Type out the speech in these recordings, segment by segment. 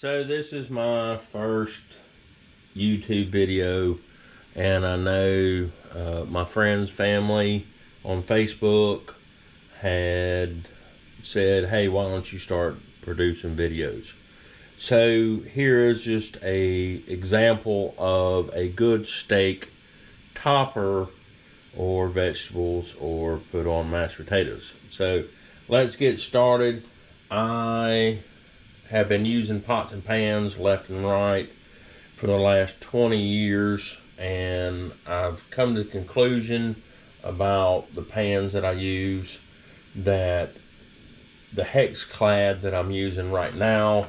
So this is my first YouTube video, and I know my friends, family on Facebook had said, hey, why don't you start producing videos? So here is just a example of a good steak topper or vegetables or put on mashed potatoes. So let's get started. I have been using pots and pans left and right for the last 20 years, and I've come to the conclusion about the pans that I use that the Hexclad that I'm using right now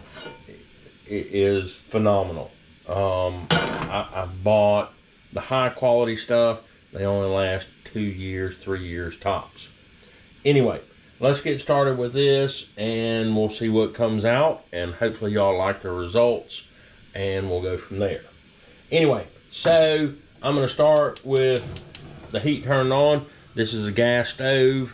is phenomenal. I bought the high quality stuff. They only last 2 years, 3 years tops. Anyway, let's get started with this and we'll see what comes out, and hopefully y'all like the results and we'll go from there. Anyway, so I'm going to start with the heat turned on. This is a gas stove,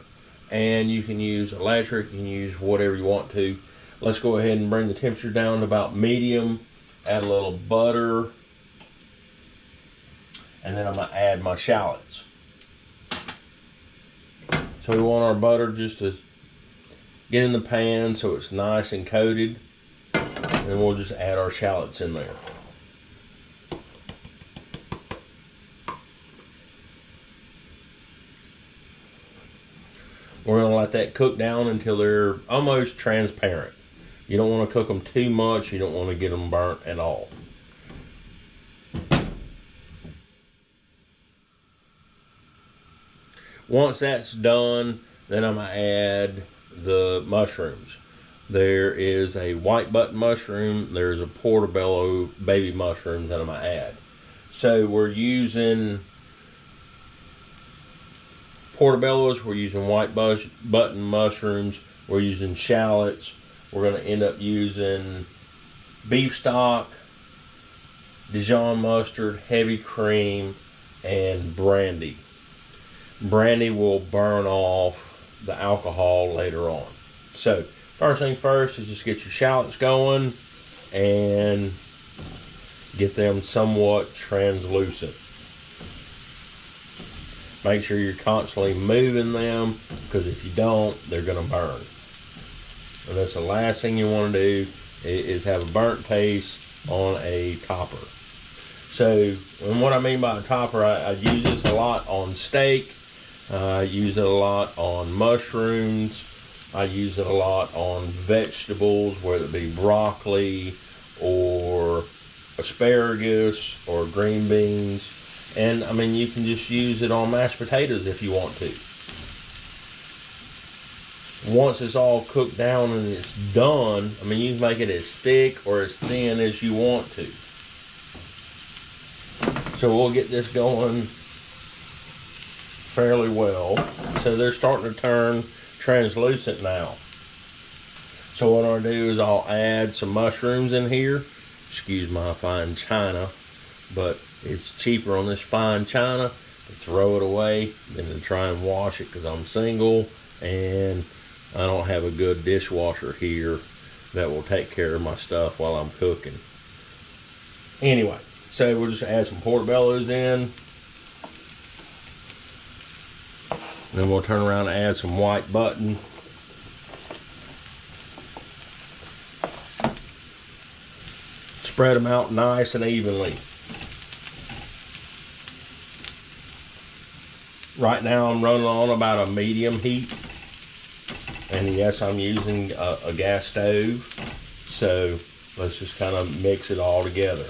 and you can use electric, you can use whatever you want to. Let's go ahead and bring the temperature down to about medium, add a little butter, and then I'm going to add my shallots. So we want our butter just to get in the pan so it's nice and coated, and we'll just add our shallots in there. We're going to let that cook down until they're almost transparent. You don't want to cook them too much. You don't want to get them burnt at all. Once that's done, then I'm going to add the mushrooms. There is a white button mushroom. There's a portobello baby mushroom that I'm going to add. So we're using portobellos, we're using white button mushrooms, we're using shallots. We're going to end up using beef stock, Dijon mustard, heavy cream, and brandy. Brandy will burn off the alcohol later on. So first things first is just get your shallots going and get them somewhat translucent. Make sure you're constantly moving them, because if you don't, they're going to burn. And that's the last thing you want to do, is have a burnt taste on a topper. So, and what I mean by a topper, I use this a lot on steak. I use it a lot on mushrooms. I use it a lot on vegetables, whether it be broccoli or asparagus or green beans. And I mean, you can just use it on mashed potatoes if you want to. Once it's all cooked down and it's done, I mean, you can make it as thick or as thin as you want to. So we'll get this going fairly well. So they're starting to turn translucent now. So what I'll do is I'll add some mushrooms in here. Excuse my fine china, but it's cheaper on this fine china to throw it away than to try and wash it, because I'm single and I don't have a good dishwasher here that will take care of my stuff while I'm cooking. Anyway, so we'll just add some portobellos in. Then we'll turn around and add some white button. Spread them out nice and evenly. Right now I'm running on about a medium heat. And yes, I'm using a gas stove. So let's just kind of mix it all together.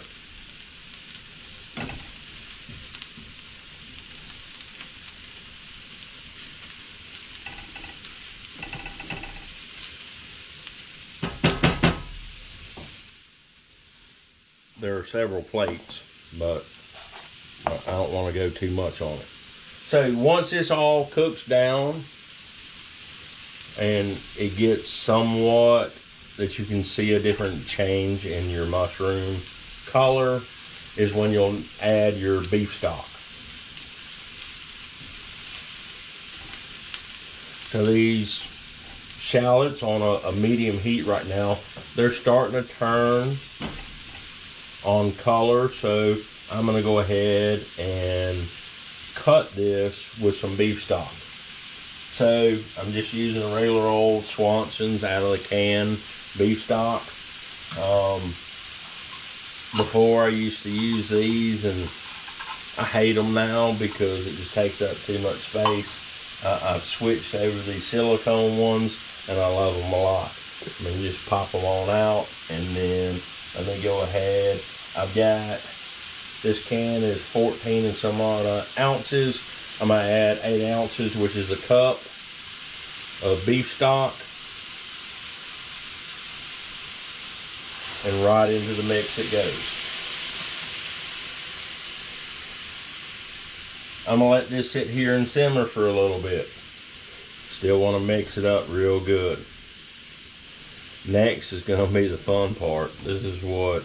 There are several plates, but I don't want to go too much on it. So once this all cooks down and it gets somewhat that you can see a different change in your mushroom color, is when you'll add your beef stock. So these shallots on a medium heat right now. They're starting to turn on color, so I'm gonna go ahead and cut this with some beef stock. So I'm just using a regular old Swanson's out of the can beef stock. Before I used to use these, and I hate them now because it just takes up too much space. I've switched over these silicone ones, and I love them a lot. I mean, just pop them on out, and then let me go ahead. I've got, this can is 14 and some odd ounces. I'm gonna add 8 ounces, which is a cup of beef stock, and right into the mix it goes. I'm gonna let this sit here and simmer for a little bit. Still want to mix it up real good. Next is gonna be the fun part. This is what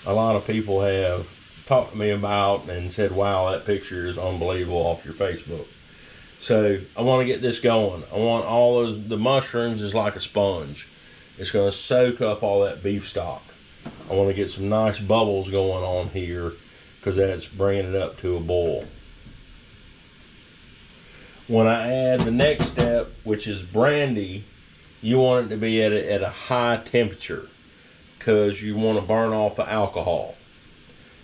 a lot of people have talked to me about and said, wow, that picture is unbelievable off your Facebook. So I want to get this going. I want all of the mushrooms is like a sponge. It's going to soak up all that beef stock. I want to get some nice bubbles going on here because that's bringing it up to a boil. When I add the next step, which is brandy, you want it to be at a high temperature because you want to burn off the alcohol.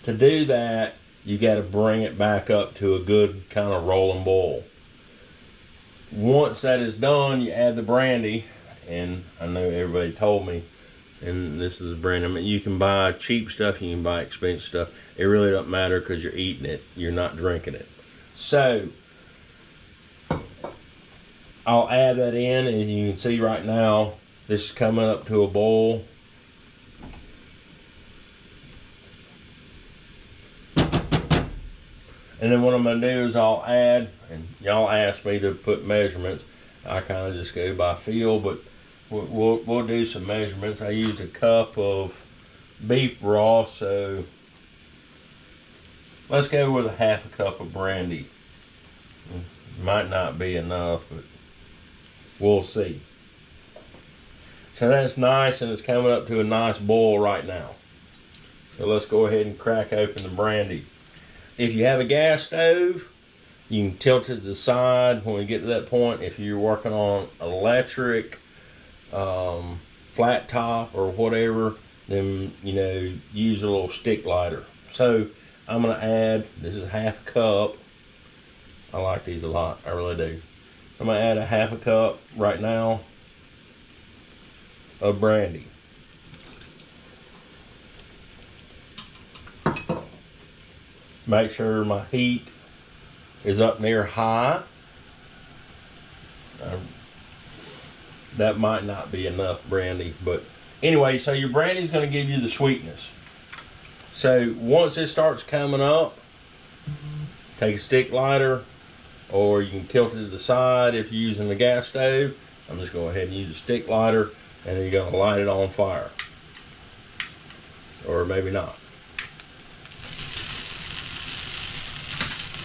To do that, you got to bring it back up to a good kind of rolling boil. Once that is done, you add the brandy, and I know everybody told me, and this is brandy. I mean, you can buy cheap stuff, you can buy expensive stuff. It really doesn't matter because you're eating it, you're not drinking it. So I'll add that in, and you can see right now this is coming up to a boil. And then what I'm going to do is I'll add, and y'all asked me to put measurements. I kind of just go by feel, but we'll do some measurements. I used a cup of beef broth, so let's go with a half a cup of brandy. Might not be enough, but we'll see. So that's nice, and it's coming up to a nice boil right now. So let's go ahead and crack open the brandy. If you have a gas stove, you can tilt it to the side when we get to that point. If you're working on electric, flat top or whatever, then, you know, use a little stick lighter. So I'm going to add, this is half a cup. I like these a lot, I really do. I'm going to add a half a cup right now of brandy. Make sure my heat is up near high. That might not be enough brandy, but anyway, so your brandy is going to give you the sweetness. So once it starts coming up, take a stick lighter, or you can tilt it to the side if you're using the gas stove. I'm just going to go ahead and use a stick lighter, and then you're going to light it on fire. Or maybe not.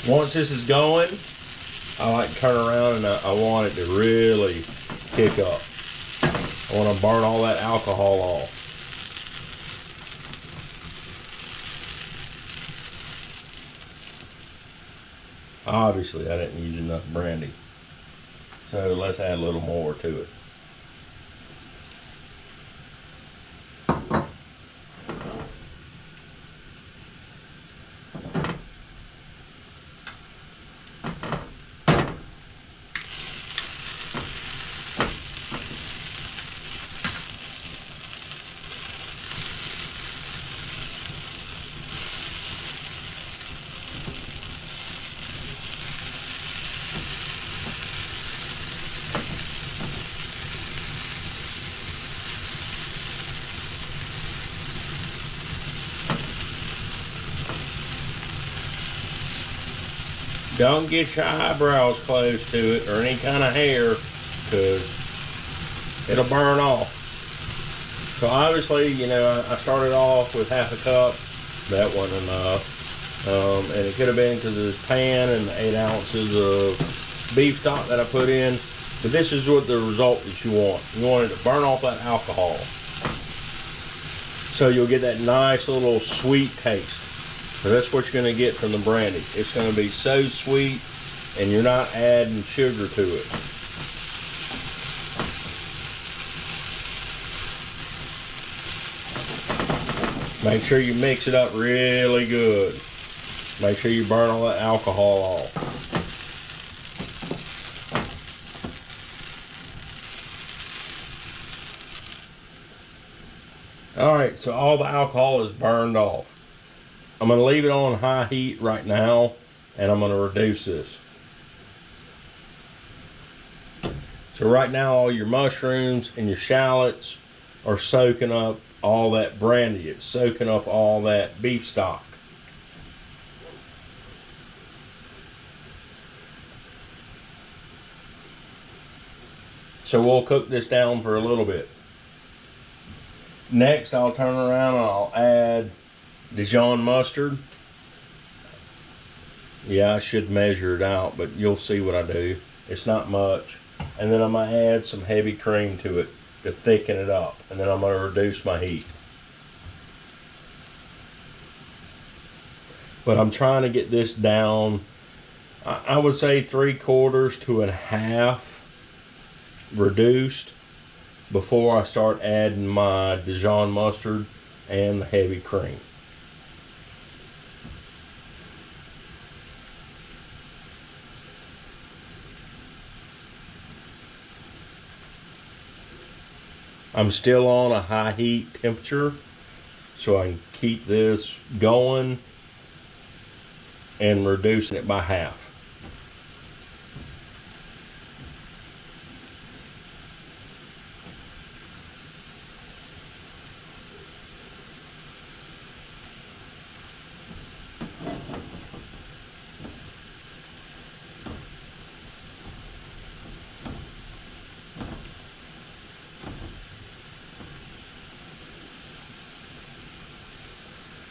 Once this is going, I like to turn around, and I want it to really kick up. I want to burn all that alcohol off. Obviously, I didn't use enough brandy, so let's add a little more to it. Don't get your eyebrows close to it or any kind of hair, because it'll burn off. So obviously, you know, I started off with half a cup. That wasn't enough. And it could have been because of this pan and the 8 ounces of beef stock that I put in. But this is what the result that you want. You want it to burn off that alcohol. So you'll get that nice little sweet taste. So that's what you're going to get from the brandy. It's going to be so sweet, and you're not adding sugar to it. Make sure you mix it up really good. Make sure you burn all that alcohol off. Alright, so all the alcohol is burned off. I'm going to leave it on high heat right now, and I'm going to reduce this. So right now all your mushrooms and your shallots are soaking up all that brandy. It's soaking up all that beef stock. So we'll cook this down for a little bit. Next, I'll turn around and I'll add Dijon mustard. Yeah, I should measure it out, but you'll see what I do. It's not much. And then I'm going to add some heavy cream to it to thicken it up. And then I'm going to reduce my heat. But I'm trying to get this down, I would say 3/4 to 1/2 reduced before I start adding my Dijon mustard and the heavy cream. I'm still on a high heat temperature, so I can keep this going and reducing it by half.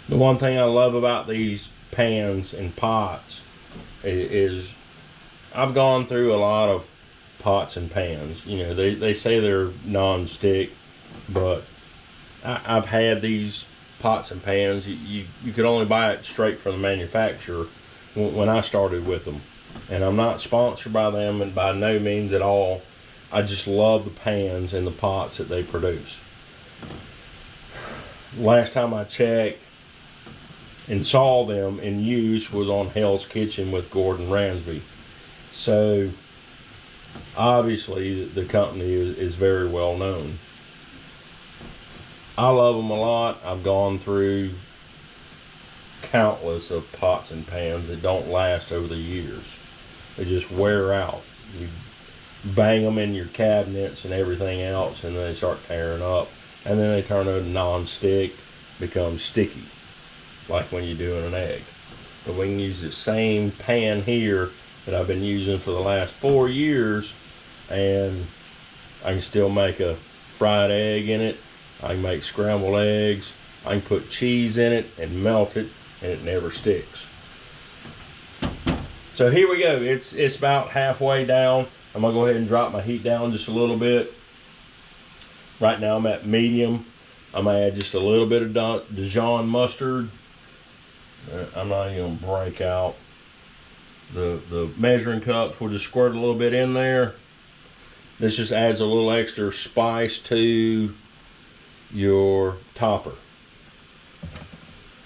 The one thing I love about these pans and pots is I've gone through a lot of pots and pans. You know, they say they're non-stick, but I've had these pots and pans. You could only buy it straight from the manufacturer when I started with them. And I'm not sponsored by them, and by no means at all. I just love the pans and the pots that they produce. Last time I checked and saw them in use was on Hell's Kitchen with Gordon Ramsay. So obviously the company is very well known. I love them a lot. I've gone through countless of pots and pans that don't last over the years. They just wear out. You bang them in your cabinets and everything else, and they start tearing up, and then they turn into non-stick, become sticky, like when you're doing an egg. But we can use the same pan here that I've been using for the last 4 years, and I can still make a fried egg in it. I can make scrambled eggs. I can put cheese in it and melt it, and it never sticks. So here we go. It's about halfway down. I'm gonna go ahead and drop my heat down just a little bit. Right now I'm at medium. I'm gonna add just a little bit of Dijon mustard. I'm not even gonna break out the measuring cups. We'll just squirt a little bit in there. This just adds a little extra spice to your topper.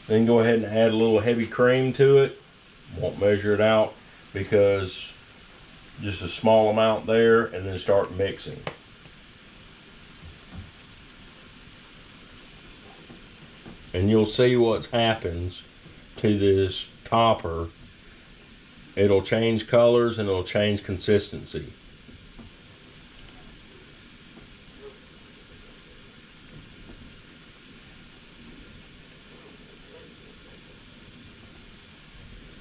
Then go ahead and add a little heavy cream to it. Won't measure it out because just a small amount there, and then start mixing. And you'll see what happens to this topper. It'll change colors and it'll change consistency.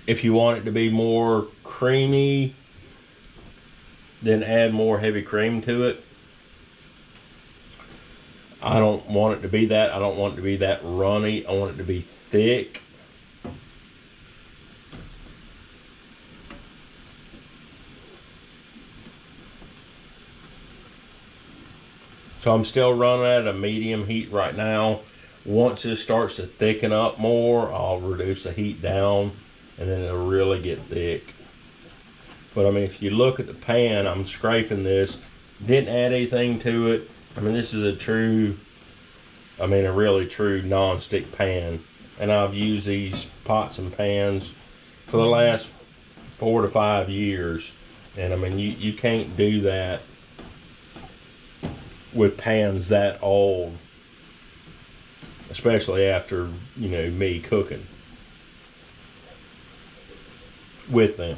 If you want it to be more creamy, then add more heavy cream to it. I don't want it to be that. I don't want it to be that runny. I want it to be thick. So I'm still running at a medium heat right now. Once this starts to thicken up more, I'll reduce the heat down and then it'll really get thick. But I mean, if you look at the pan, I'm scraping this, didn't add anything to it. I mean, this is a really true non-stick pan. And I've used these pots and pans for the last 4 to 5 years. And I mean, you can't do that with pans that old, especially after, you know, me cooking with them.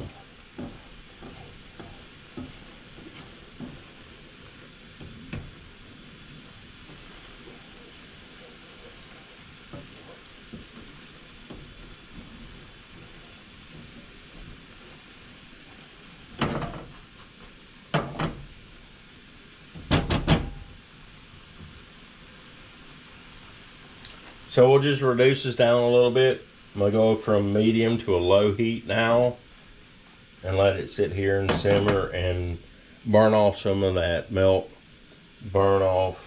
So we'll just reduce this down a little bit. I'm gonna go from medium to a low heat now and let it sit here and simmer and burn off some of that milk. Burn off,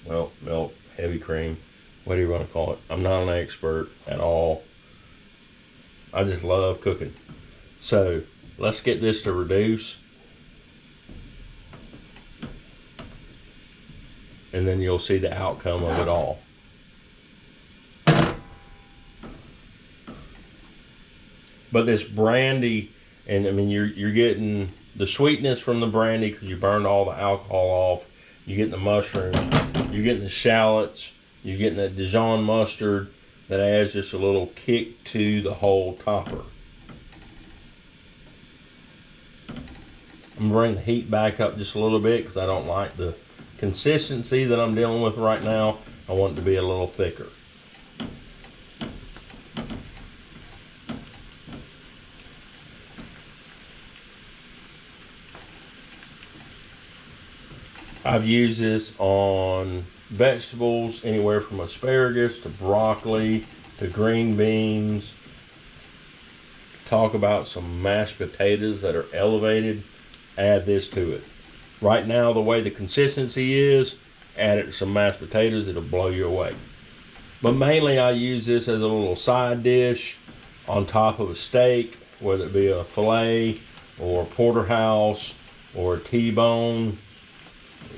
well, milk, heavy cream, what do you want to call it? I'm not an expert at all. I just love cooking. So let's get this to reduce. And then you'll see the outcome of it all. But this brandy, and I mean, you're getting the sweetness from the brandy because you burned all the alcohol off. You're getting the mushrooms, you're getting the shallots, you're getting that Dijon mustard that adds just a little kick to the whole topper. I'm gonna bring the heat back up just a little bit because I don't like the consistency that I'm dealing with right now. I want it to be a little thicker. I've used this on vegetables, anywhere from asparagus to broccoli to green beans. Talk about some mashed potatoes that are elevated, add this to it. Right now, the way the consistency is, add it to some mashed potatoes, it'll blow you away. But mainly I use this as a little side dish on top of a steak, whether it be a filet or a porterhouse or a T-bone.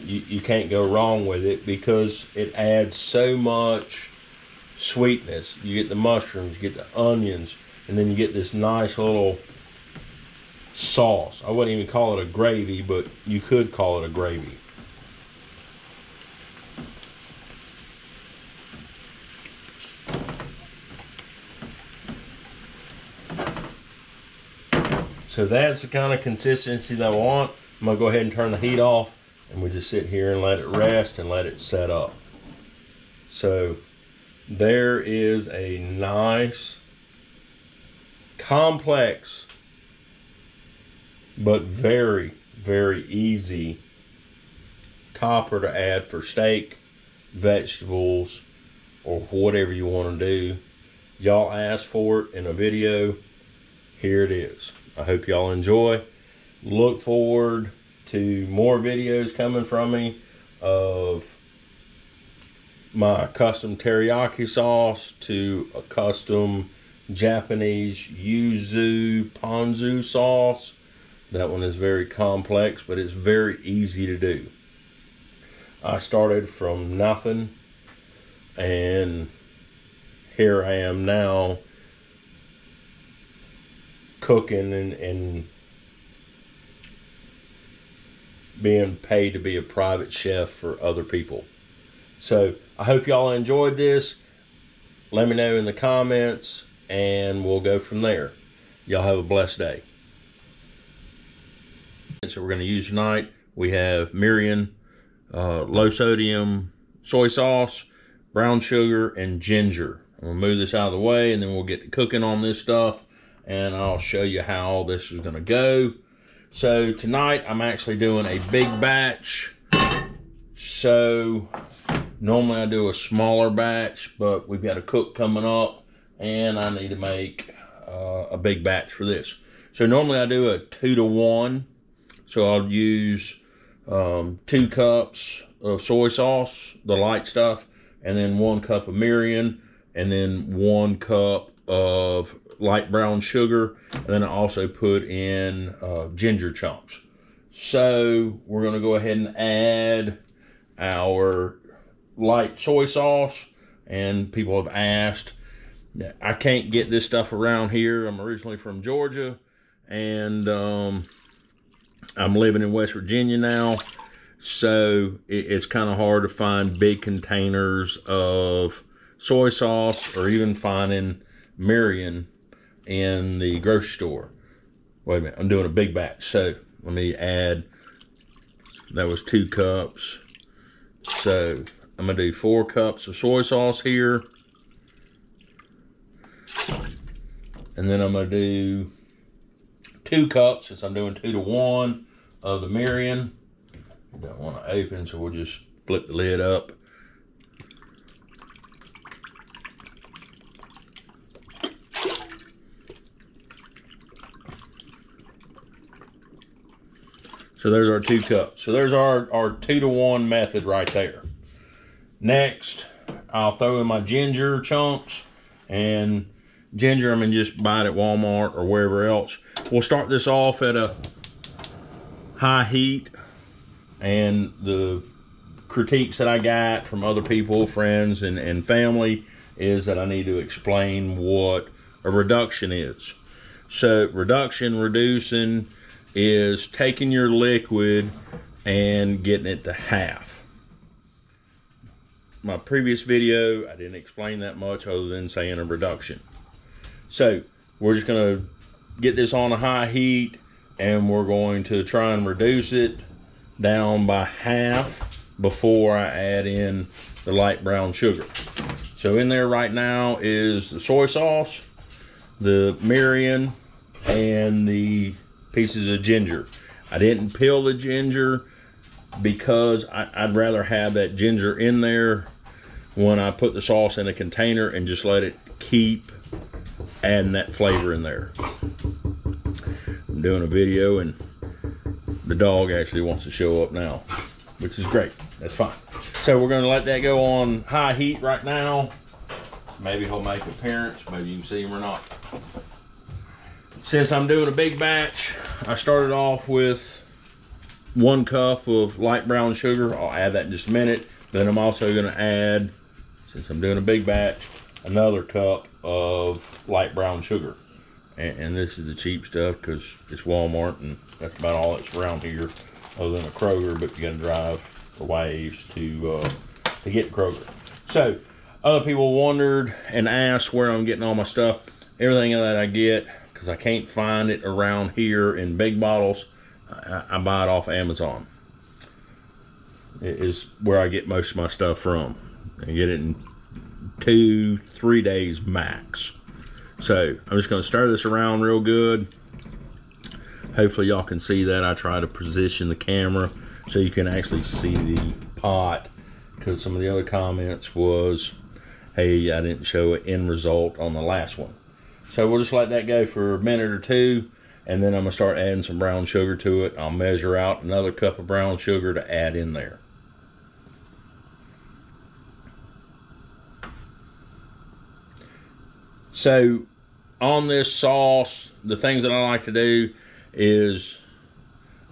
You can't go wrong with it because it adds so much sweetness. You get the mushrooms, you get the onions, and then you get this nice little sauce. I wouldn't even call it a gravy, but you could call it a gravy. So that's the kind of consistency that I want. I'm gonna go ahead and turn the heat off, and we just sit here and let it rest and let it set up. So there is a nice, complex, but very, very easy topper to add for steak, vegetables, or whatever you want to do. Y'all asked for it in a video. Here it is. I hope y'all enjoy. Look forward to more videos coming from me of my custom teriyaki sauce to a custom Japanese yuzu ponzu sauce. That one is very complex, but it's very easy to do. I started from nothing, and here I am now cooking and being paid to be a private chef for other people. So I hope y'all enjoyed this. Let me know in the comments and we'll go from there. Y'all have a blessed day. So we're going to use tonight, we have Miriam low sodium soy sauce, brown sugar, and ginger. I'm going to move this out of the way and then we'll get to cooking on this stuff and I'll show you how all this is going to go. So tonight I'm actually doing a big batch. So normally I do a smaller batch, but we've got a cook coming up and I need to make a big batch for this. So normally I do a 2 to 1. So I'll use 2 cups of soy sauce, the light stuff, and then 1 cup of Miriam, and then 1 cup of light brown sugar, and then I also put in ginger chunks. So we're going to go ahead and add our light soy sauce, and people have asked. I can't get this stuff around here. I'm originally from Georgia, and I'm living in West Virginia now, so it's kind of hard to find big containers of soy sauce, or even finding Miriam in the grocery store. Wait a minute, I'm doing a big batch, so let me add, that was 2 cups. So I'm gonna do 4 cups of soy sauce here. And then I'm gonna do 2 cups, since I'm doing 2 to 1, of the Miriam. Don't want to open, so we'll just flip the lid up. So there's our 2 cups. So there's our 2 to 1 method right there. Next, I'll throw in my ginger chunks. And ginger, I mean, just buy it at Walmart or wherever else. We'll start this off at a high heat. And the critiques that I got from other people, friends and family, is that I need to explain what a reduction is. So reducing is taking your liquid and getting it to half. My previous video, I didn't explain that much other than saying a reduction. So we're just gonna get this on a high heat, and we're going to try and reduce it down by half before I add in the light brown sugar. So in there right now is the soy sauce, the Miriam, and the pieces of ginger. I didn't peel the ginger because I'd rather have that ginger in there when I put the sauce in a container and just let it keep adding that flavor in there. I'm doing a video and the dog actually wants to show up now, which is great. That's fine. So we're going to let that go on high heat right now. Maybe he'll make an appearance. Maybe you can see him or not. Since I'm doing a big batch, I started off with 1 cup of light brown sugar. I'll add that in just a minute. Then I'm also going to add, since I'm doing a big batch, another cup of light brown sugar. And this is the cheap stuff because it's Walmart, and that's about all that's around here other than a Kroger, but you got to drive the ways to get Kroger. So other people wondered and asked where I'm getting all my stuff. Everything that I get, because I can't find it around here in big bottles, I buy it off Amazon. It is where I get most of my stuff from. I get it in 2-3 days max. So I'm just going to stir this around real good. Hopefully y'all can see that. I try to position the camera so you can actually see the pot, because some of the other comments was, hey, I didn't show an end result on the last one. So we'll just let that go for a minute or 2, and then I'm going to start adding some brown sugar to it. I'll measure out another cup of brown sugar to add in there. So on this sauce, the things that I like to do is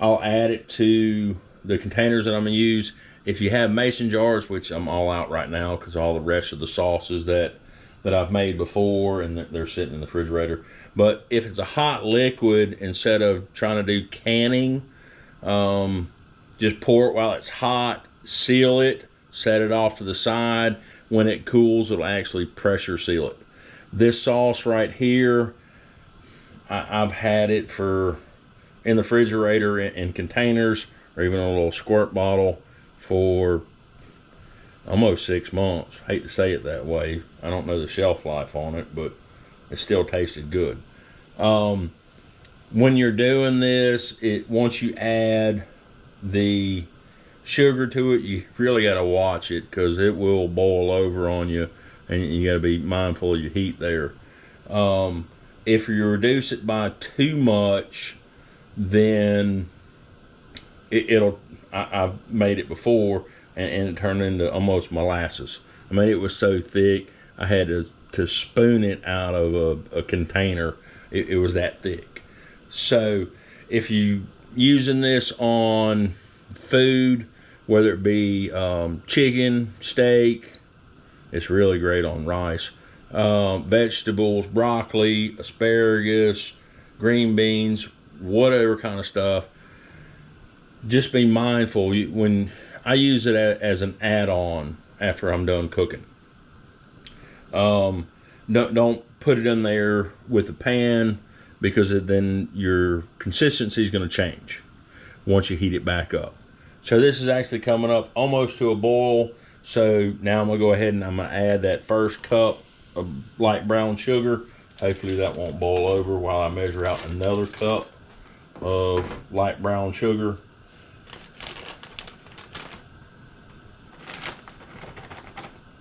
I'll add it to the containers that I'm going to use. If you have mason jars, which I'm all out right now because all the rest of the sauces that I've made before and they're sitting in the refrigerator. But if it's a hot liquid, instead of trying to do canning, just pour it while it's hot, seal it, set it off to the side. When it cools, it'll actually pressure seal it. This sauce right here, I've had it in the refrigerator in containers, or even a little squirt bottle, for almost 6 months. Hate to say it that way. I don't know the shelf life on it, but it still tasted good. When you're doing this, once you add the sugar to it, you really got to watch it because it will boil over on you, and you got to be mindful of your heat there. If you reduce it by too much, then I've made it before, and it turned into almost molasses. I mean, it was so thick, I had to spoon it out of a container. It was that thick. So if you using this on food, whether it be chicken, steak, it's really great on rice, vegetables, broccoli, asparagus, green beans, whatever kind of stuff. Just be mindful when I use it as an add-on after I'm done cooking. Don't put it in there with the pan, because then your consistency is going to change once you heat it back up. So this is actually coming up almost to a boil. So now I'm going to go ahead and I'm going to add that first cup of light brown sugar. Hopefully that won't boil over while I measure out another cup of light brown sugar.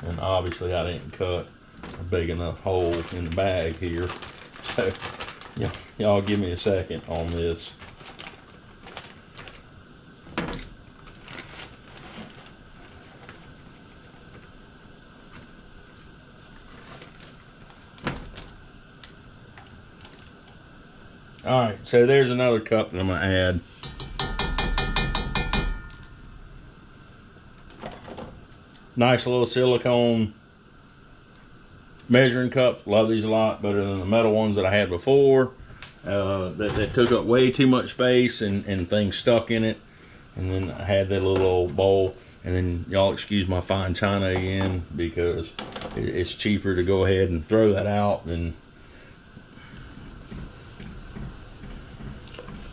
And obviously I didn't cut a big enough hole in the bag here. So y'all give me a second on this. All right, so there's another cup that I'm gonna add. Nice little silicone measuring cups. Love these a lot, better than the metal ones that I had before. That took up way too much space and things stuck in it. And then I had that little old bowl. And then y'all excuse my fine china again, because it's cheaper to go ahead and throw that out than.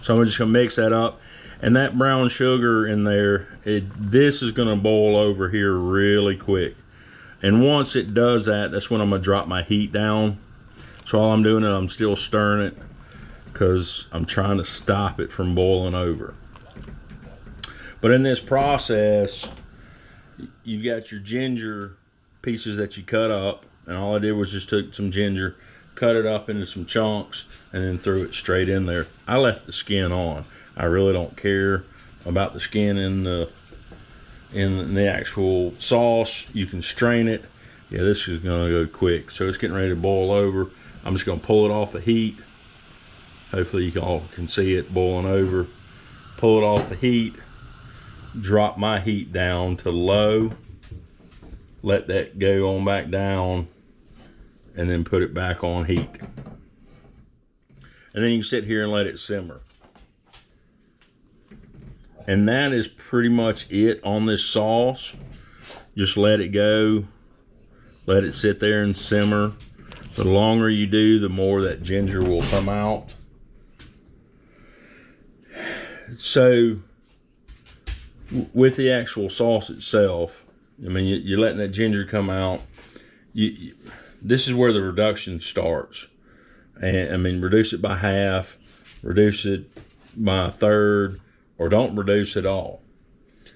So I'm just gonna mix that up. And that brown sugar in there, this is gonna boil over here really quick. And once it does that, that's when I'm gonna drop my heat down. So all I'm doing is I'm still stirring it, because I'm trying to stop it from boiling over. But in this process, you've got your ginger pieces that you cut up, and all I did was just took some ginger, cut it up into some chunks, and then threw it straight in there. I left the skin on. I really don't care about the skin in the actual sauce. You can strain it. Yeah, this is gonna go quick. So it's getting ready to boil over. I'm just gonna pull it off the heat. Hopefully you all can see it boiling over. Pull it off the heat. Drop my heat down to low. Let that go on back down, and then put it back on heat. And then you can sit here and let it simmer. And that is pretty much it on this sauce. Just let it go. Let it sit there and simmer. The longer you do, the more that ginger will come out. So with the actual sauce itself, I mean, you're letting that ginger come out. This is where the reduction starts. And I mean, reduce it by half, reduce it by a third, or don't reduce at all.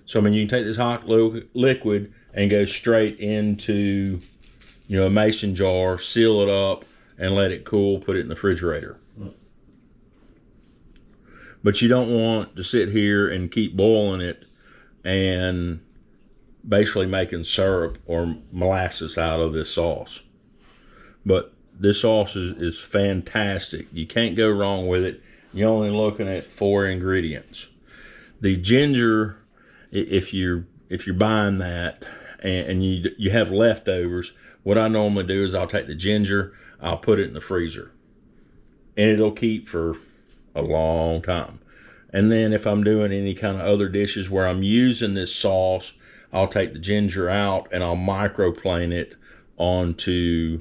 So I mean, you can take this hot liquid and go straight into, a mason jar, seal it up, and let it cool, put it in the refrigerator. But you don't want to sit here and keep boiling it and basically making syrup or molasses out of this sauce. But this sauce is fantastic. You can't go wrong with it. You're only looking at 4 ingredients. The ginger, if you're buying that and you have leftovers, what I normally do is I'll take the ginger, I'll put it in the freezer, and it'll keep for a long time. And then if I'm doing any kind of other dishes where I'm using this sauce, I'll take the ginger out and I'll microplane it onto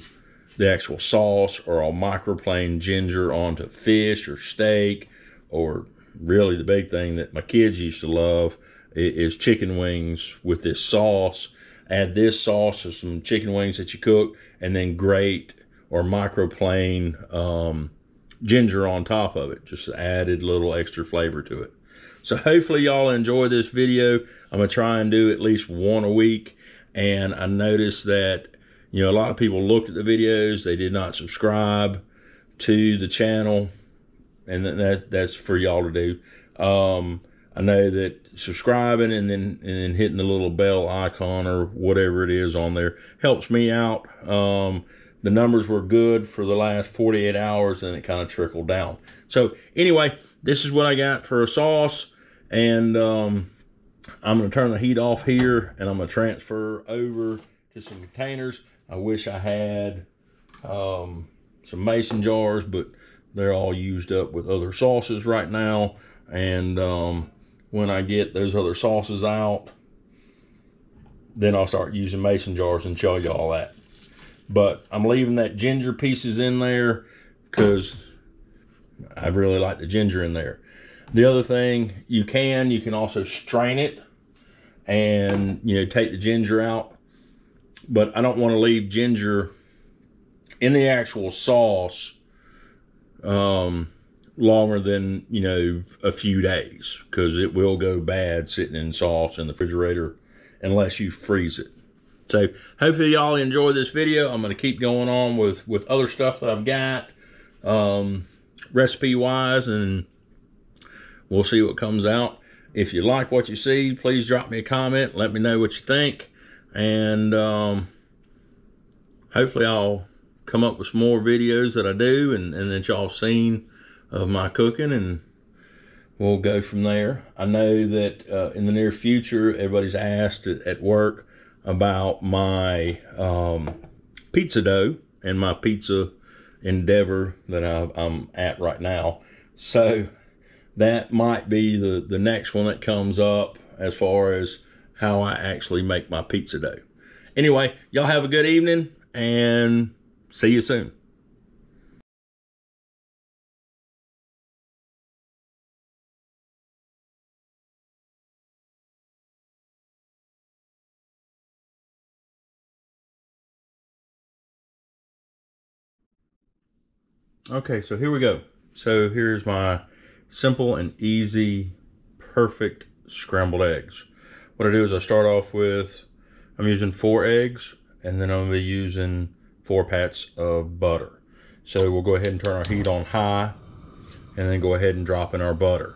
the actual sauce, or I'll microplane ginger onto fish or steak, or really the big thing that my kids used to love is chicken wings with this sauce. Add this sauce to some chicken wings that you cook, and then grate or microplane ginger on top of it. Just added a little extra flavor to it. So hopefully y'all enjoy this video. I'm gonna try and do at least one a week. And I noticed that a lot of people looked at the videos, they did not subscribe to the channel, and that's for y'all to do. I know that subscribing and then hitting the little bell icon or whatever it is on there helps me out. The numbers were good for the last 48 hours, and it kind of trickled down. So anyway, this is what I got for a sauce, and I'm going to turn the heat off here, and I'm going to transfer over to some containers. I wish I had some mason jars, but they're all used up with other sauces right now. And when I get those other sauces out, then I'll start using mason jars and show you all that. But I'm leaving that ginger pieces in there because I really like the ginger in there. The other thing, you can also strain it and, you know, take the ginger out. But I don't want to leave ginger in the actual sauce longer than, you know, a few days, because it will go bad sitting in sauce in the refrigerator unless you freeze it. So hopefully y'all enjoy this video. I'm going to keep going on with other stuff that I've got recipe wise, and we'll see what comes out. If you like what you see, please drop me a comment, let me know what you think, and hopefully I'll come up with some more videos that I do and that y'all have seen of my cooking, and we'll go from there. I know that in the near future, everybody's asked at work about my pizza dough and my pizza endeavor that I'm at right now. So that might be the next one that comes up as far as how I actually make my pizza dough. Anyway, y'all have a good evening, and see you soon. Okay, so here we go. So here's my simple and easy, perfect scrambled eggs. What I do is I start off with, I'm using 4 eggs, and then I'm gonna be using 4 pats of butter. So we'll go ahead and turn our heat on high, and then go ahead and drop in our butter.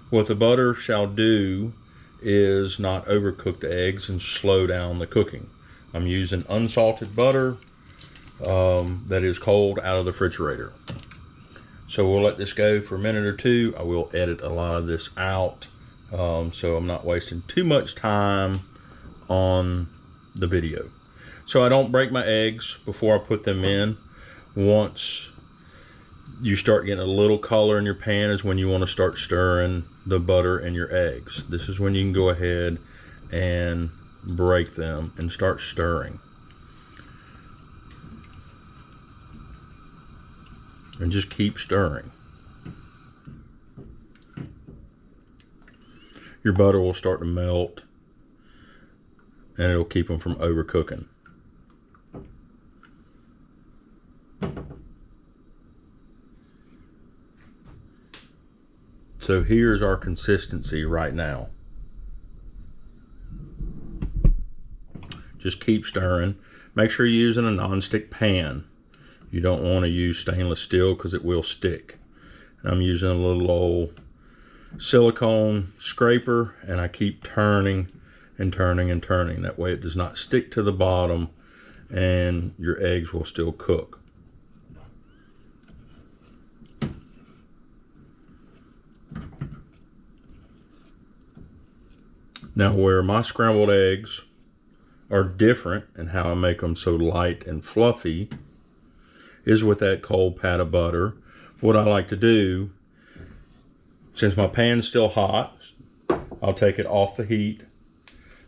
What the butter shall do is not overcook the eggs and slow down the cooking. I'm using unsalted butter that is cold out of the refrigerator. So we'll let this go for a minute or two. I will edit a lot of this out, so I'm not wasting too much time on the video. So I don't break my eggs before I put them in. Once you start getting a little color in your pan is when you want to start stirring the butter and your eggs. This is when you can go ahead and break them and start stirring. And just keep stirring. Your butter will start to melt, and it'll keep them from overcooking. So here's our consistency right now. Just keep stirring. Make sure you're using a non-stick pan. You don't want to use stainless steel because it will stick. And I'm using a little old silicone scraper, and I keep turning and turning and turning. That way it does not stick to the bottom and your eggs will still cook. Now, where my scrambled eggs are different and how I make them so light and fluffy is with that cold pat of butter. What I like to do, since my pan's still hot, I'll take it off the heat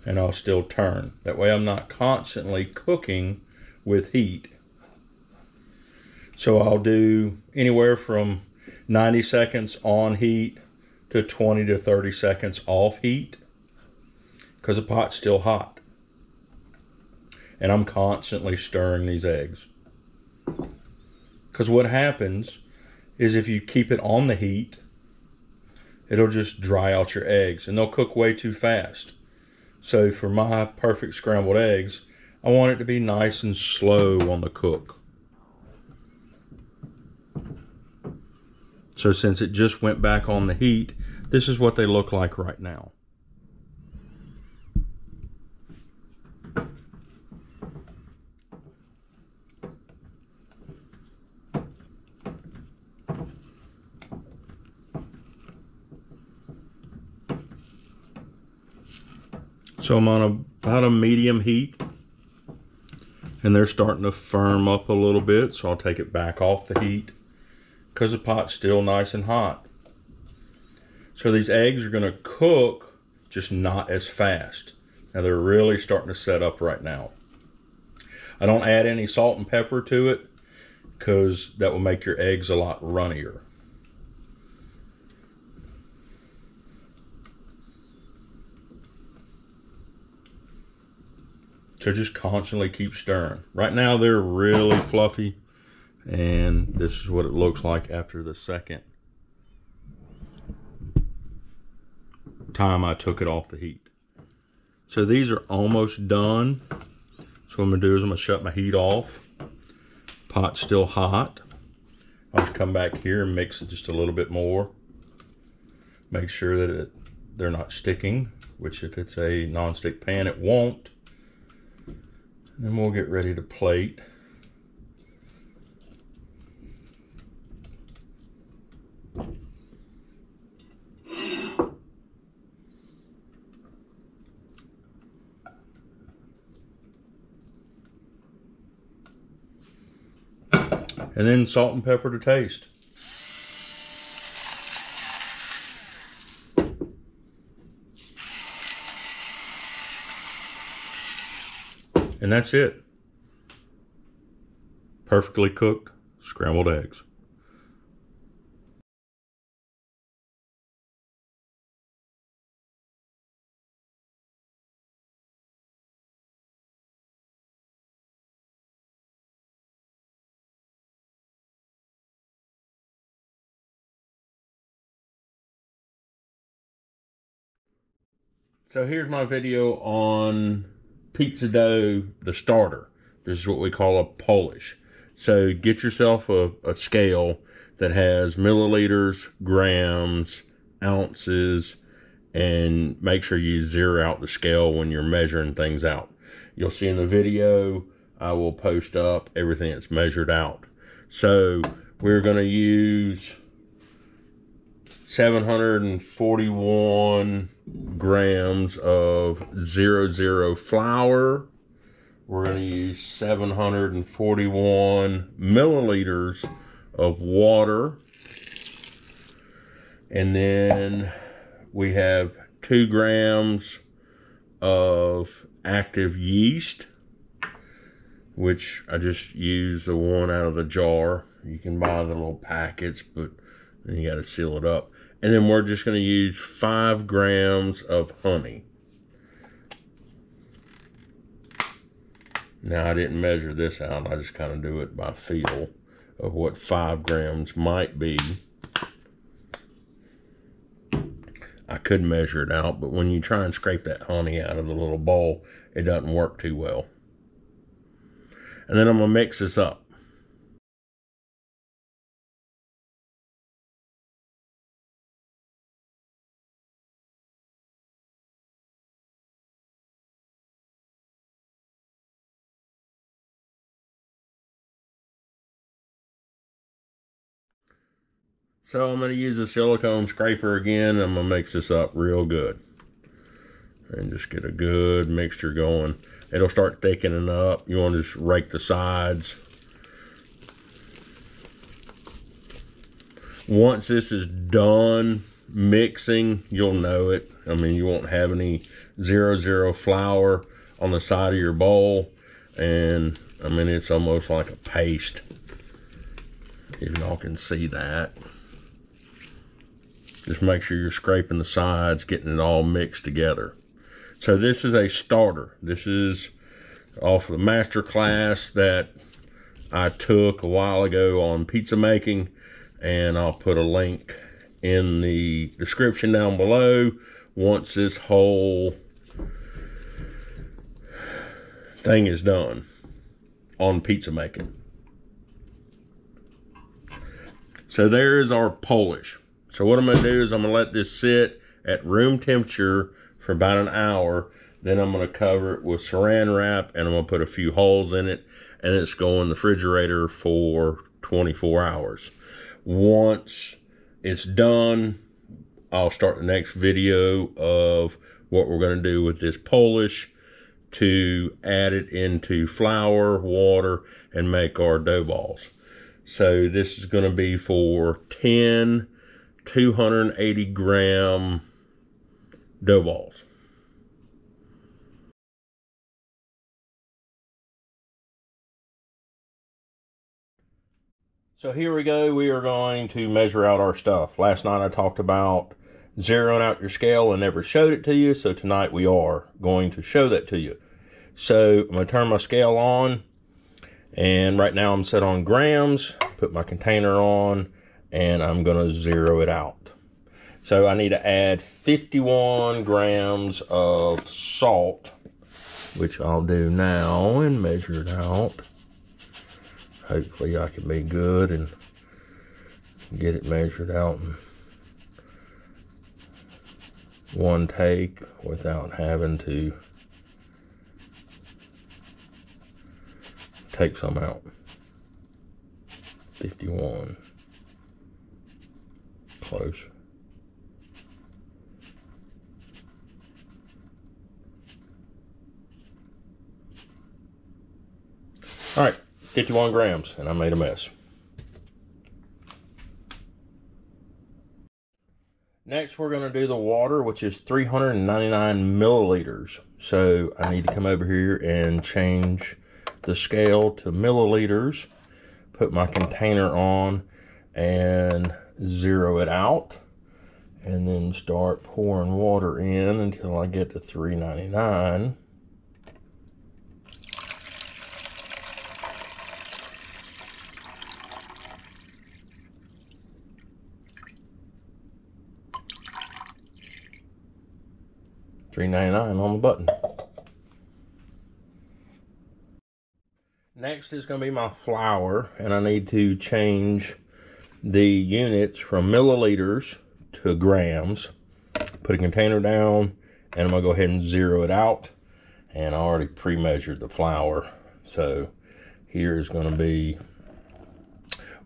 and I'll still turn. That way I'm not constantly cooking with heat. So I'll do anywhere from 90 seconds on heat to 20 to 30 seconds off heat, because the pot's still hot. And I'm constantly stirring these eggs. Because what happens is if you keep it on the heat, it'll just dry out your eggs and they'll cook way too fast. So for my perfect scrambled eggs, I want it to be nice and slow on the cook. So since it just went back on the heat, this is what they look like right now. So I'm on about a medium heat, and they're starting to firm up a little bit, so I'll take it back off the heat because the pot's still nice and hot. So these eggs are gonna cook, just not as fast. Now they're really starting to set up right now. I don't add any salt and pepper to it because that will make your eggs a lot runnier. So just constantly keep stirring. Right now they're really fluffy, and this is what it looks like after the second time I took it off the heat. So these are almost done. So what I'm gonna do is I'm gonna shut my heat off. Pot's still hot. I'll just come back here and mix it just a little bit more. Make sure that they're not sticking, which if it's a non-stick pan, it won't. Then we'll get ready to plate. And then salt and pepper to taste. And that's it. Perfectly cooked scrambled eggs. So here's my video on pizza dough, the starter. This is what we call a Polish. So get yourself a scale that has milliliters, grams, ounces, and make sure you zero out the scale when you're measuring things out. You'll see in the video, I will post up everything that's measured out. So we're gonna use 741 grams of 00 flour. We're going to use 741 milliliters of water. And then we have 2 grams of active yeast, which I just use the one out of the jar. You can buy the little packets, but then you got to seal it up. And then we're just going to use 5 grams of honey. Now I didn't measure this out. I just kind of do it by feel of what 5 grams might be. I could measure it out, but when you try and scrape that honey out of the little bowl, it doesn't work too well. And then I'm going to mix this up. So I'm going to use a silicone scraper again. I'm going to mix this up real good. And just get a good mixture going. It'll start thickening up. You want to just rake the sides. Once this is done mixing, you'll know it. I mean, you won't have any 00 flour on the side of your bowl. And I mean, it's almost like a paste. If y'all can see that. Just make sure you're scraping the sides, getting it all mixed together. So this is a starter. This is off of the master class that I took a while ago on pizza making, and I'll put a link in the description down below once this whole thing is done on pizza making. So there is our polish. So what I'm gonna do is I'm gonna let this sit at room temperature for about an hour. Then I'm gonna cover it with saran wrap and I'm gonna put a few holes in it, and it's going in the refrigerator for 24 hours. Once it's done, I'll start the next video of what we're gonna do with this polish to add it into flour, water, and make our dough balls. So this is gonna be for 10 280 gram dough balls. So here we go. We are going to measure out our stuff. Last night I talked about zeroing out your scale and never showed it to you. So tonight we are going to show that to you. So I'm going to turn my scale on. And right now I'm set on grams. Put my container on. And I'm going to zero it out. So I need to add 51 grams of salt, which I'll do now and measure it out. Hopefully I can be good and get it measured out in one take without having to take some out. 51. Close. All right. 51 grams, and I made a mess. Next, we're going to do the water, which is 399 milliliters. So I need to come over here and change the scale to milliliters, put my container on, and zero it out, and then start pouring water in until I get to 399. $3.99 on the button. Next is going to be my flour, and I need to change the units from milliliters to grams. Put a container down, and I'm going to go ahead and zero it out. And I already pre-measured the flour, so here is going to be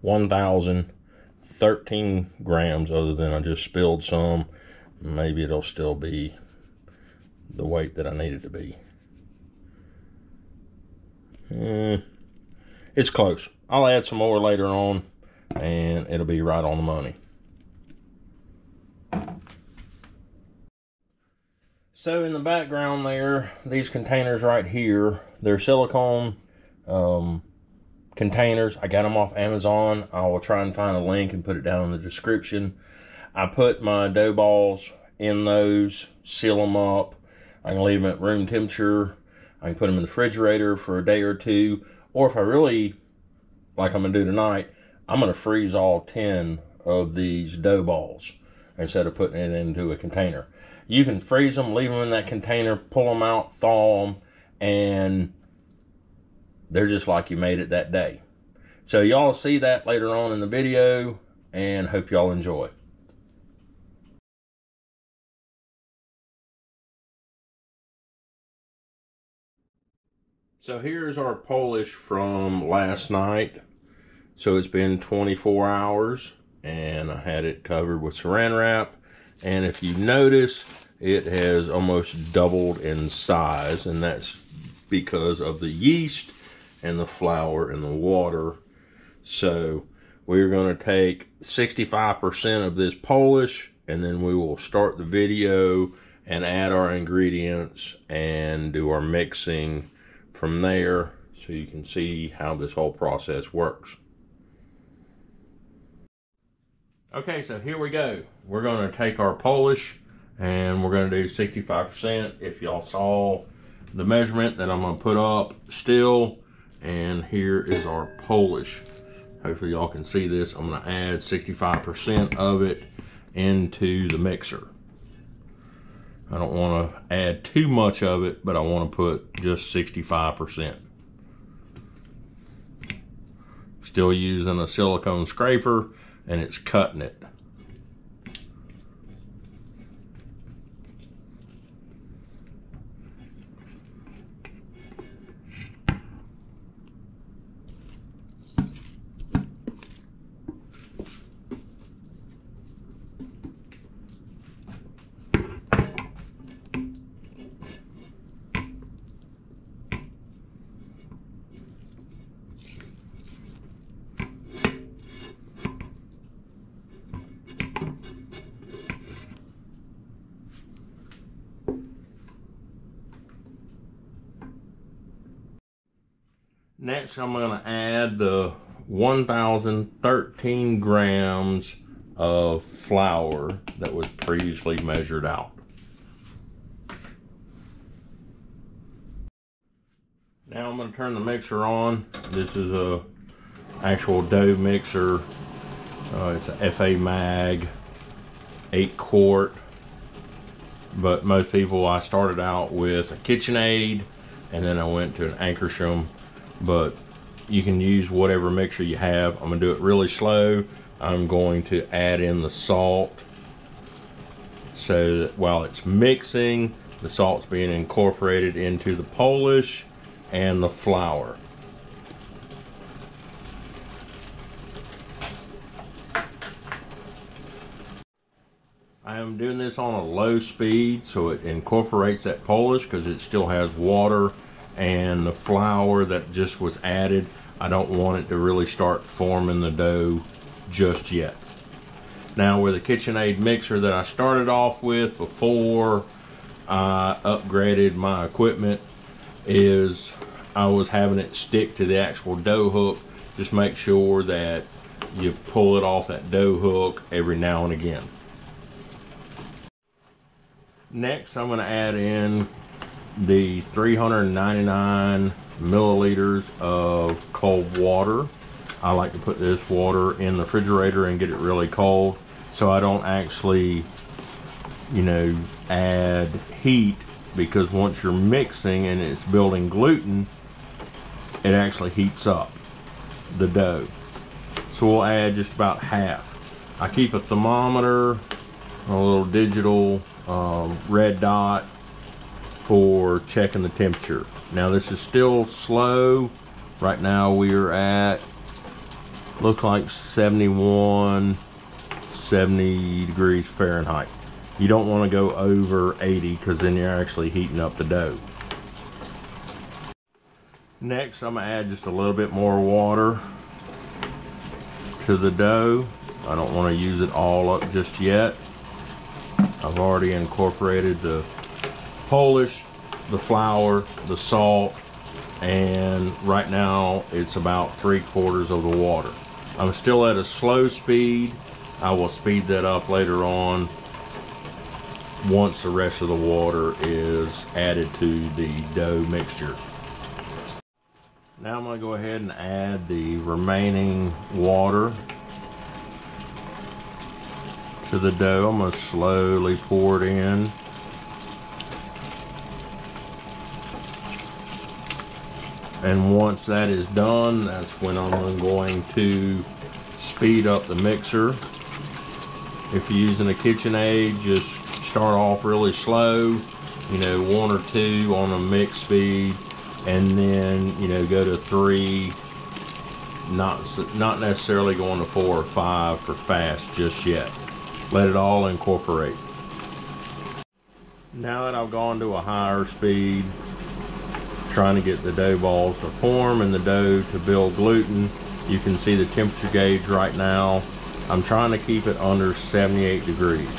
1,013 grams, other than I just spilled some. Maybe it'll still be the weight that I need it to be. It's close. I'll add some more later on and it'll be right on the money. So in the background there, these containers right here, they're silicone containers. I got them off Amazon. I will try and find a link and put it down in the description. I put my dough balls in those, seal them up. I can leave them at room temperature. I can put them in the refrigerator for a day or two. Or if I really, like I'm going to do tonight, I'm going to freeze all 10 of these dough balls instead of putting it into a container. You can freeze them, leave them in that container, pull them out, thaw them, and they're just like you made it that day. So y'all see that later on in the video, and hope y'all enjoy. So here's our polish from last night. So it's been 24 hours and I had it covered with saran wrap. And if you notice, it has almost doubled in size, and that's because of the yeast and the flour and the water. So we're going to take 65% of this polish, and then we will start the video and add our ingredients and do our mixing from there, so you can see how this whole process works. Okay, so here we go. We're going to take our polish and we're going to do 65%. If y'all saw the measurement that I'm going to put up still, and here is our polish. Hopefully y'all can see this. I'm going to add 65% of it into the mixer. I don't want to add too much of it, but I want to put just 65%. Still using a silicone scraper, and it's cutting it. Next, I'm going to add the 1,013 grams of flour that was previously measured out. Now I'm going to turn the mixer on. This is a actual dough mixer. It's a FA Mag 8 quart. But most people, I started out with a KitchenAid and then I went to an Ankersham. But you can use whatever mixer you have. I'm going to do it really slow. I'm going to add in the salt so that while it's mixing, the salt's being incorporated into the Polish and the flour. I am doing this on a low speed so it incorporates that Polish because it still has water and the flour that just was added. I don't want it to really start forming the dough just yet. Now with the KitchenAid mixer that I started off with before I upgraded my equipment, is I was having it stick to the actual dough hook. Just make sure that you pull it off that dough hook every now and again. Next, I'm going to add in the 399 milliliters of cold water. I like to put this water in the refrigerator and get it really cold so I don't actually, add heat, because once you're mixing and it's building gluten, it actually heats up the dough. So we'll add just about half. I keep a thermometer, a little digital red dot for checking the temperature. Now this is still slow. Right now we are at, look like 70 degrees Fahrenheit. You don't want to go over 80 because then you're actually heating up the dough. Next, I'm going to add just a little bit more water to the dough. I don't want to use it all up just yet. I've already incorporated the Polish, the flour, the salt, and right now it's about 3/4 of the water. I'm still at a slow speed. I will speed that up later on once the rest of the water is added to the dough mixture. Now I'm going to go ahead and add the remaining water to the dough. I'm going to slowly pour it in. And once that is done, that's when I'm going to speed up the mixer. If you're using a KitchenAid, just start off really slow, 1 or 2 on a mix speed, and then, go to 3, not necessarily going to 4 or 5 for fast just yet. Let it all incorporate. Now that I've gone to a higher speed, trying to get the dough balls to form and the dough to build gluten, you can see the temperature gauge right now. I'm trying to keep it under 78 degrees.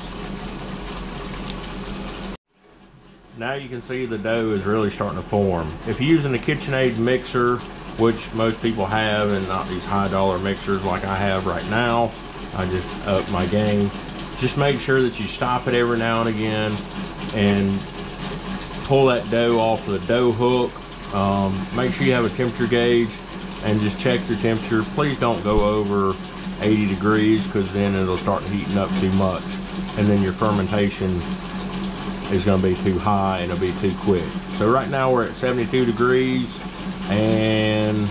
Now you can see the dough is really starting to form. If you're using a KitchenAid mixer, which most people have, and not these high dollar mixers like I have right now, I just up my game. Just make sure that you stop it every now and again and pull that dough off the dough hook. Make sure you have a temperature gauge and just check your temperature. Please don't go over 80 degrees because then it'll start heating up too much, and then your fermentation is going to be too high and it'll be too quick. So right now we're at 72 degrees, and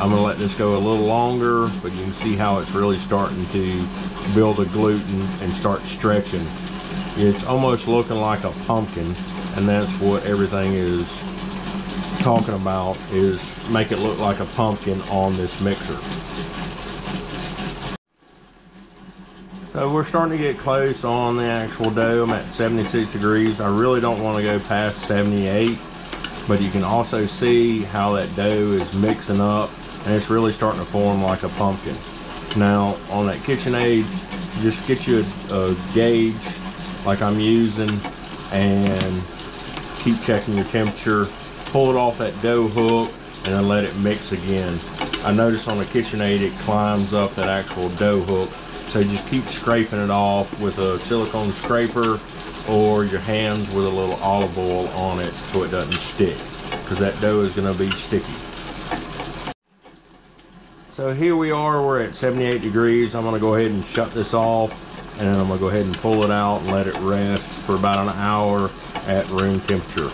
I'm gonna let this go a little longer, but you can see how it's really starting to build a gluten and start stretching. It's almost looking like a pumpkin, and that's what everything is talking about, is make it look like a pumpkin on this mixer. So we're starting to get close on the actual dough. I'm at 76 degrees. I really don't want to go past 78, but you can also see how that dough is mixing up, and it's really starting to form like a pumpkin. Now on that KitchenAid, just get you a gauge like I'm using and keep checking your temperature. Pull it off that dough hook and then let it mix again. I notice on the KitchenAid it climbs up that actual dough hook. So just keep scraping it off with a silicone scraper or your hands with a little olive oil on it so it doesn't stick, because that dough is going to be sticky. So here we are, we're at 78 degrees. I'm going to go ahead and shut this off, and then I'm going to go ahead and pull it out and let it rest for about an hour at room temperature.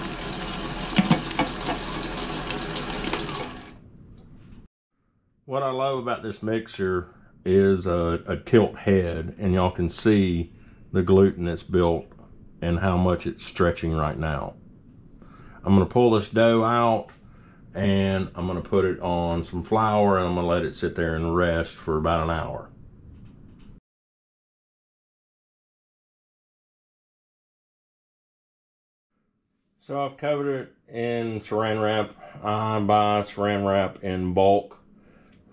What I love about this mixer is a tilt head, and y'all can see the gluten that's built and how much it's stretching right now. I'm going to pull this dough out, and I'm going to put it on some flour, and I'm going to let it sit there and rest for about an hour. So I've covered it in saran wrap. I buy saran wrap in bulk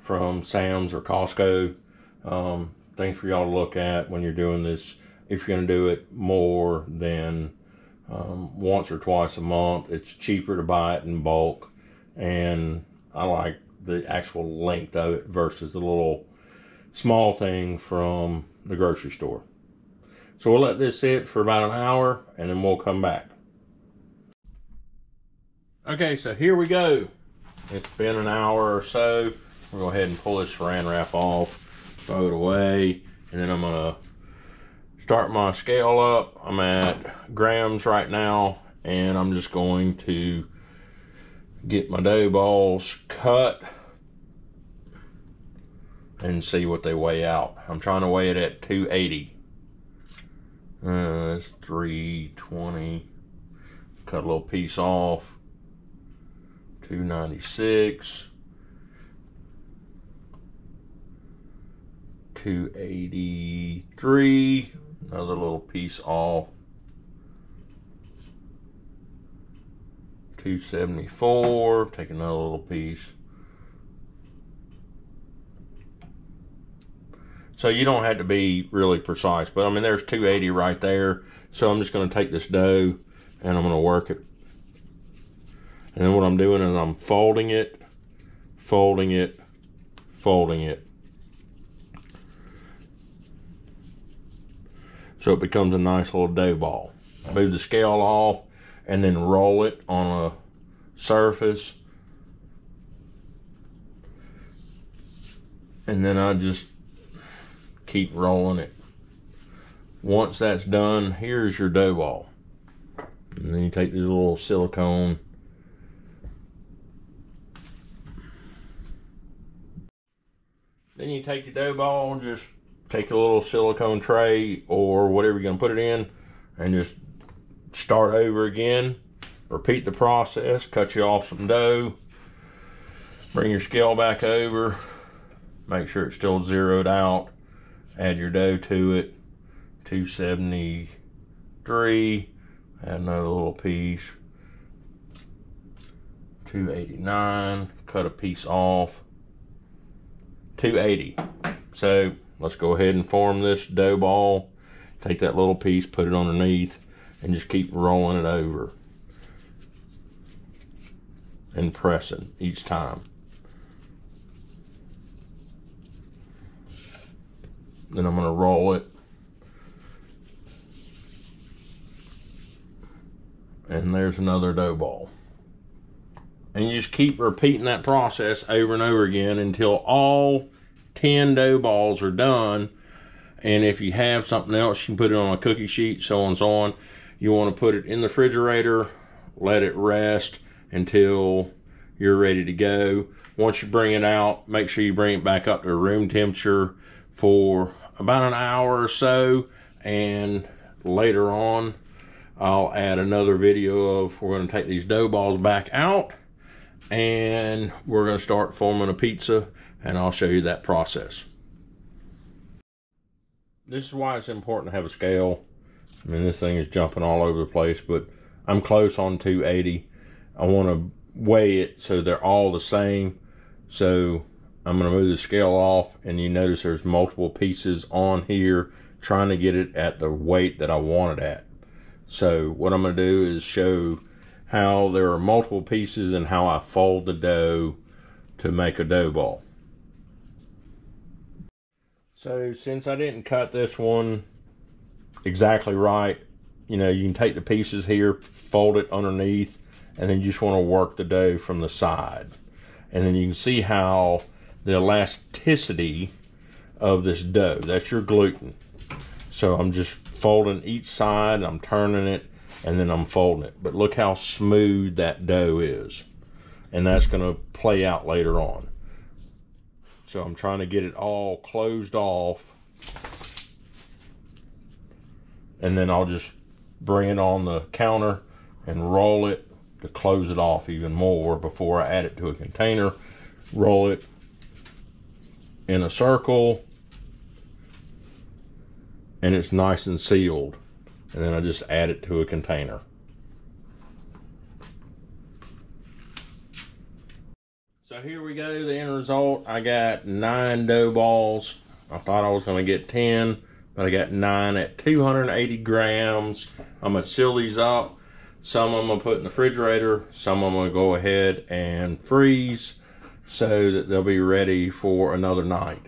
from Sam's or Costco. Things for y'all to look at when you're doing this. If you're going to do it more than once or twice a month, it's cheaper to buy it in bulk, and I like the actual length of it versus the little small thing from the grocery store. So we'll let this sit for about an hour, and then we'll come back. Okay, so here we go. It's been an hour or so. We'll go ahead and pull this saran wrap off, throw it away, and then I'm gonna start my scale up. I'm at grams right now, and I'm just going to get my dough balls cut and see what they weigh out. I'm trying to weigh it at 280. That's 320. Cut a little piece off. 296. 283, another little piece off. 274, take another little piece. So you don't have to be really precise, but I mean there's 280 right there. So I'm just going to take this dough and I'm going to work it. And then what I'm doing is I'm folding it, folding it, folding it. So it becomes a nice little dough ball. Move the scale off and then roll it on a surface. And then I just keep rolling it. Once that's done, here's your dough ball. And then you take these little silicone. Then you take your dough ball, just take a little silicone tray or whatever you're going to put it in, and just start over again. Repeat the process. Cut you off some dough. Bring your scale back over. Make sure it's still zeroed out. Add your dough to it. 273. Add another little piece. 289. Cut a piece off. 280. So let's go ahead and form this dough ball. Take that little piece, put it underneath, and just keep rolling it over and pressing each time. Then I'm going to roll it, and there's another dough ball. And you just keep repeating that process over and over again until all 10 dough balls are done. And if you have something else, you can put it on a cookie sheet, so on and so on. You want to put it in the refrigerator, let it rest until you're ready to go. Once you bring it out, make sure you bring it back up to room temperature for about an hour or so, and later on I'll add another video of, we're going to take these dough balls back out and we're going to start forming a pizza, and I'll show you that process. This is why it's important to have a scale. I mean, this thing is jumping all over the place, but I'm close on 280. I want to weigh it so they're all the same. So I'm going to move the scale off, and you notice there's multiple pieces on here trying to get it at the weight that I want it at. So what I'm going to do is show how there are multiple pieces and how I fold the dough to make a dough ball. So since I didn't cut this one exactly right, you know, you can take the pieces here, fold it underneath, and then you just want to work the dough from the side. And then you can see how the elasticity of this dough, that's your gluten. So I'm just folding each side, I'm turning it, and then I'm folding it. But look how smooth that dough is. And that's going to play out later on. So I'm trying to get it all closed off. And then I'll just bring it on the counter and roll it to close it off even more before I add it to a container. Roll it in a circle, and it's nice and sealed. And then I just add it to a container. So here we go, the end result. I got 9 dough balls. I thought I was going to get 10, but I got 9 at 280 grams. I'm going to seal these up. Some I'm going to put in the refrigerator. Some I'm going to go ahead and freeze so that they'll be ready for another night.